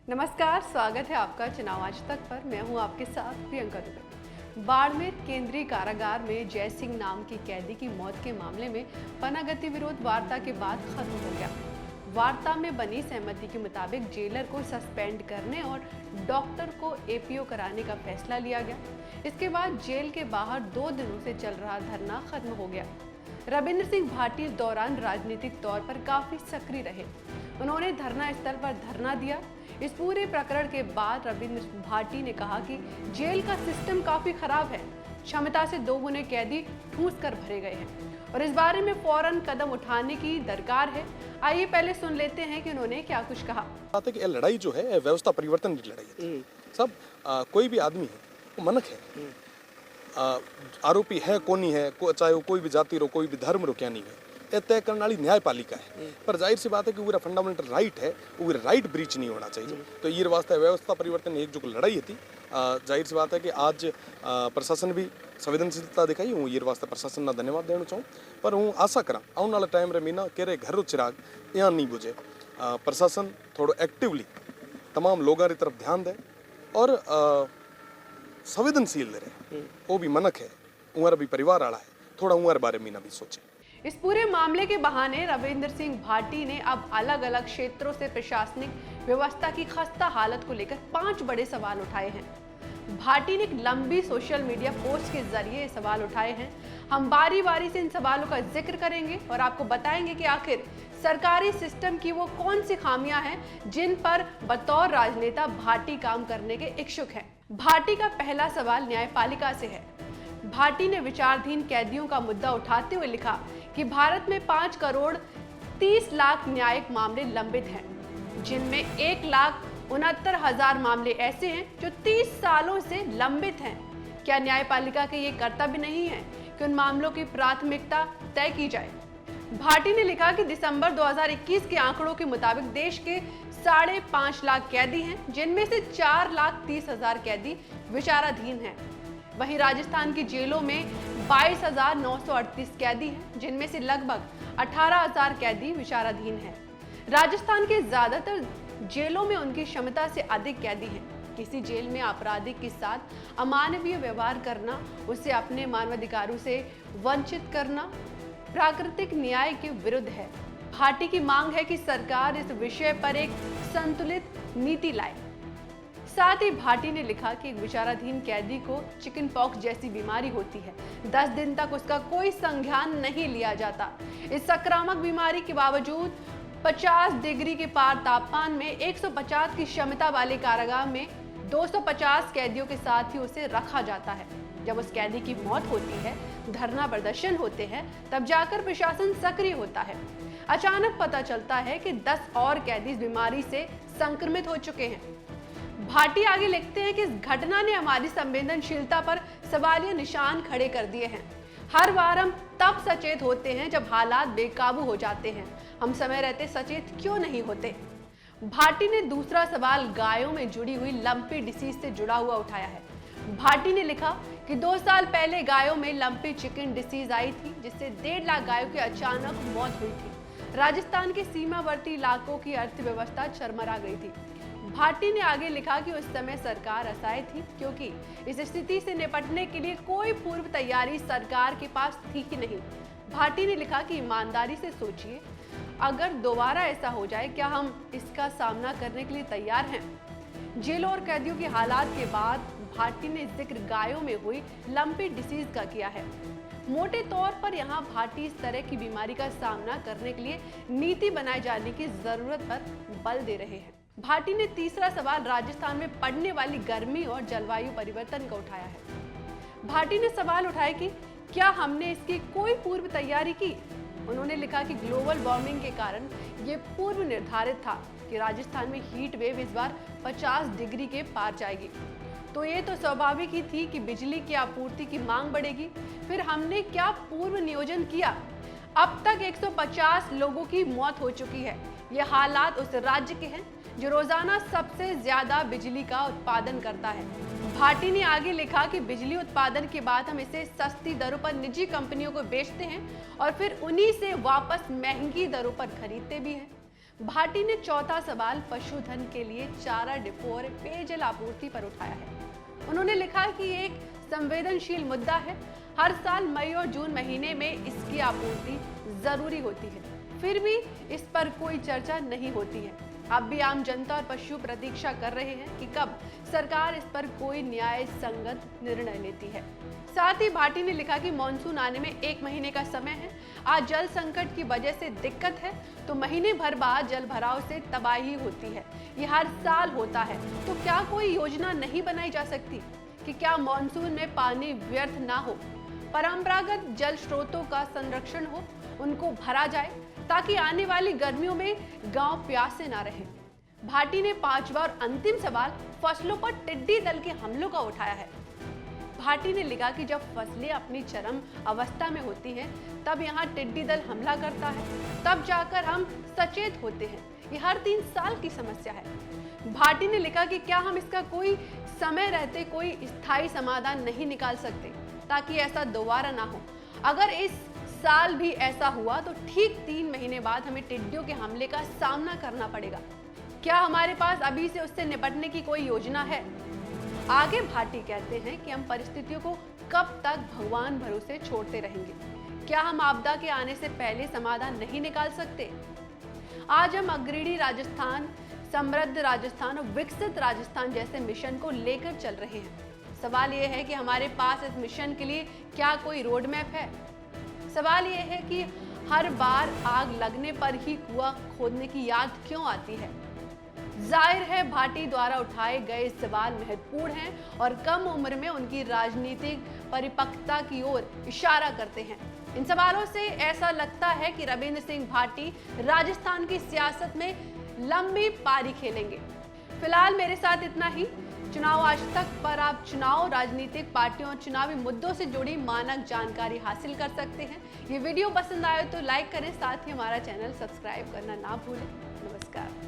नमस्कार, स्वागत है आपका चुनाव आज तक पर। मैं हूं आपके साथ प्रियंका दुबे। बाड़मेर केंद्रीय कारागार में जय सिंह नाम की कैदी की मौत के मामले में पनागति विरोध वार्ता के बाद खत्म हो गया। वार्ता में बनी सहमति के मुताबिक जेलर को सस्पेंड करने और डॉक्टर को एपीओ कराने का फैसला लिया गया। इसके बाद जेल के बाहर 2 दिनों से चल रहा धरना खत्म हो गया। रविंद्र सिंह भाटी इस दौरान राजनीतिक तौर पर काफी सक्रिय रहे। उन्होंने धरना स्थल पर धरना दिया। इस पूरे प्रकरण के बाद रविंद्र भाटी ने कहा कि जेल का सिस्टम काफी खराब है, क्षमता से 2 गुने कैदी ठूंस कर भरे गए हैं और इस बारे में फौरन कदम उठाने की दरकार है। आइए पहले सुन लेते हैं कि उन्होंने क्या कुछ कहा। बात है कि ये लड़ाई जो है व्यवस्था परिवर्तन की लड़ाई है। सब कोई भी आदमी है वो मनक है, आरोपी है कोनी है, चाहे वो कोई भी जाति रो, कोई भी धर्म रो, क्या नहीं है, ये तय करने वाली न्यायपालिका है। पर जाहिर सी बात है कि वो फंडामेंटल राइट है, वो राइट ब्रीच नहीं होना चाहिए। तो ये वास्ते व्यवस्था परिवर्तन एक जो लड़ाई थी, जाहिर सी बात है कि आज प्रशासन भी संवेदनशीलता दिखाई। हूँ ये वास्ते प्रशासन ना धन्यवाद देना चाहूँ। पर हूँ आशा करा आने वाला टाइम रे मीना केरे घर रो चिराग यहाँ नहीं बुझे। प्रशासन थोड़ा एक्टिवली तमाम लोगों की तरफ ध्यान दे और संवेदनशील रहे। वो भी मनक है, उमर भी परिवार वाला है, थोड़ा उमर बारे में ना भी सोचे। इस पूरे मामले के बहाने रविंद्र सिंह भाटी ने अब अलग अलग क्षेत्रों से प्रशासनिक व्यवस्था की खस्ता हालत को लेकर 5 बड़े सवाल उठाए हैं। भाटी ने एक लंबी सोशल मीडिया पोस्ट के जरिए सवाल उठाए हैं। हम बारी बारी से इन सवालों का जिक्र करेंगे और आपको बताएंगे कि आखिर सरकारी सिस्टम की वो कौन सी खामियां हैं जिन पर बतौर राजनेता भाटी काम करने के इच्छुक हैं। भाटी का पहला सवाल न्यायपालिका से है। भाटी ने विचाराधीन कैदियों का मुद्दा उठाते हुए लिखा कि भारत में 5 करोड़ 30 लाख न्यायिक मामले लंबित हैं, जिनमें 1,69,000 मामले ऐसे हैं जो 30 सालों से लंबित हैं। क्या न्यायपालिका के ये कर्तव्य नहीं है कि उन मामलों की प्राथमिकता तय की जाए? भाटी ने लिखा कि दिसंबर 2021 के आंकड़ों के मुताबिक देश के 5.5 लाख कैदी हैं, जिनमें से 4,30,000 कैदी विचाराधीन हैं। वहीं राजस्थान की जेलों में 22,938 कैदी हैं, जिनमें से लगभग 18,000 कैदी विचाराधीन हैं। राजस्थान के ज्यादातर जेलों में उनकी क्षमता से अधिक कैदी हैं। किसी जेल में अपराधी के साथ अमानवीय व्यवहार करना, उसे अपने मानवाधिकारों से वंचित करना प्राकृतिक न्याय के विरुद्ध है। भाटी की मांग है कि सरकार इस विषय पर एक संतुलित नीति लाए। साथ ही भाटी ने लिखा कि एक विचाराधीन कैदी को चिकन पॉक्स जैसी बीमारी होती है। 10 दिन तक उसका कोई संज्ञान नहीं लिया जाता। इस संक्रामक बीमारी के बावजूद 50 डिग्री के पार तापमान में 150 की क्षमता वाले कारागार में 250 कैदियों के साथ ही उसे रखा जाता है। जब उस कैदी की मौत होती है, धरना प्रदर्शन होते हैं, तब जाकर प्रशासन सक्रिय होता है। अचानक पता चलता है कि 10 और कैदी इस बीमारी से संक्रमित हो चुके हैं। भाटी आगे लिखते हैं कि इस घटना ने हमारी संवेदनशीलता पर सवालिया निशान खड़े कर दिए हैं। हर बार हम तब सचेत होते हैं जब हालात बेकाबू हो जाते हैं। हम समय रहते सचेत क्यों नहीं होते? भाटी ने दूसरा सवाल गायों में जुड़ी हुई लंपी डिसीज से जुड़ा हुआ उठाया है। भाटी ने लिखा कि 2 साल पहले गायों में लंपी चिकन डिसीज आई थी, जिससे 1.5 लाख गायों की अचानक मौत हुई थी। राजस्थान के सीमावर्ती इलाकों की अर्थव्यवस्था चरमरा गई थी। भाटी ने आगे लिखा कि उस समय सरकार असहाय थी, क्योंकि इस स्थिति से निपटने के लिए कोई पूर्व तैयारी सरकार के पास थी ही नहीं। भाटी ने लिखा कि ईमानदारी से सोचिए, अगर दोबारा ऐसा हो जाए, क्या हम इसका सामना करने के लिए तैयार हैं? जेलों और कैदियों के हालात के बाद भाटी ने जिक्र गायों में हुई लंपी डिसीज का किया है। मोटे तौर पर यहाँ भाटी इस तरह की बीमारी का सामना करने के लिए नीति बनाए जाने की जरूरत पर बल दे रहे हैं। भाटी ने तीसरा सवाल राजस्थान में पड़ने वाली गर्मी और जलवायु परिवर्तन का उठाया है। भाटी ने सवाल उठाया कि क्या हमने इसकी कोई पूर्व तैयारी की? उन्होंने लिखा कि ग्लोबल वार्मिंग के कारण ये पूर्व निर्धारित था कि राजस्थान में हीट वेव इस बार 50 डिग्री के पार जाएगी, तो ये तो स्वाभाविक ही थी कि बिजली की आपूर्ति की मांग बढ़ेगी। फिर हमने क्या पूर्व नियोजन किया? अब तक 150 लोगों की मौत हो चुकी है। ये हालात उस राज्य के हैं जो रोजाना सबसे ज्यादा बिजली का उत्पादन करता है। भाटी ने आगे लिखा कि बिजली उत्पादन के बाद हम इसे सस्ती दरों पर निजी कंपनियों को बेचते हैं और फिर उन्हीं से वापस महंगी दरों पर खरीदते भी हैं। भाटी ने चौथा सवाल पशुधन के लिए चारा डिपो और पेयजल आपूर्ति पर उठाया है। उन्होंने लिखा कि एक संवेदनशील मुद्दा है। हर साल मई और जून महीने में इसकी आपूर्ति जरूरी होती है, फिर भी इस पर कोई चर्चा नहीं होती है। अब भी आम जनता और पशु प्रतीक्षा कर रहे हैं कि कब सरकार इस पर कोई न्याय संगत निर्णय लेती है। साथ ही भाटी ने लिखा कि मॉनसून आने में 1 महीने का समय है। आज जल संकट की वजह से दिक्कत है तो महीने भर बाद जल भराव से तबाही होती है। ये हर साल होता है, तो क्या कोई योजना नहीं बनाई जा सकती कि क्या मॉनसून में पानी व्यर्थ ना हो, परंपरागत जल स्रोतों का संरक्षण हो, उनको भरा जाए ताकि आने वाली गर्मियों में गांव प्यासे ना रहे। भाटी ने 5वां और अंतिम सवाल फसलों पर टिड्डी दल के हमलों का उठाया है। भाटी ने लिखा कि जब फसलें अपनी चरम अवस्था में होती हैं, तब यहाँ टिड्डी दल हमला करता है, तब जाकर हम सचेत होते हैं। ये हर 3 साल की समस्या है। भाटी ने लिखा कि क्या हम इसका कोई समय रहते कोई स्थायी समाधान नहीं निकाल सकते ताकि ऐसा दोबारा ना हो। अगर इस साल भी ऐसा हुआ तो ठीक 3 महीने बाद हमें टिड्डियों के हमले का सामना करना पड़ेगा। क्या हमारे पास अभी से उससे निपटने की कोई योजना है? आगे भाटी कहते हैं कि हम परिस्थितियों को कब तक भगवान भरोसे छोड़ते रहेंगे? क्या हम आपदा के आने से पहले समाधान नहीं निकाल सकते? आज हम अग्रणी राजस्थान, समृद्ध राजस्थान और विकसित राजस्थान जैसे मिशन को लेकर चल रहे हैं। सवाल यह है कि हमारे पास इस मिशन के लिए क्या कोई रोड मैप है? सवाल यह है कि हर बार आग लगने पर ही कुआं खोदने की याद क्यों आती है? जाहिर है भाटी द्वारा उठाए गए सवाल महत्वपूर्ण हैं और कम उम्र में उनकी राजनीतिक परिपक्वता की ओर इशारा करते हैं। इन सवालों से ऐसा लगता है कि रविंद्र सिंह भाटी राजस्थान की सियासत में लंबी पारी खेलेंगे। फिलहाल मेरे साथ इतना ही। चुनाव आज तक पर आप चुनाव, राजनीतिक पार्टियों और चुनावी मुद्दों से जुड़ी मानक जानकारी हासिल कर सकते हैं। ये वीडियो पसंद आए तो लाइक करें, साथ ही हमारा चैनल सब्सक्राइब करना ना भूलें। नमस्कार।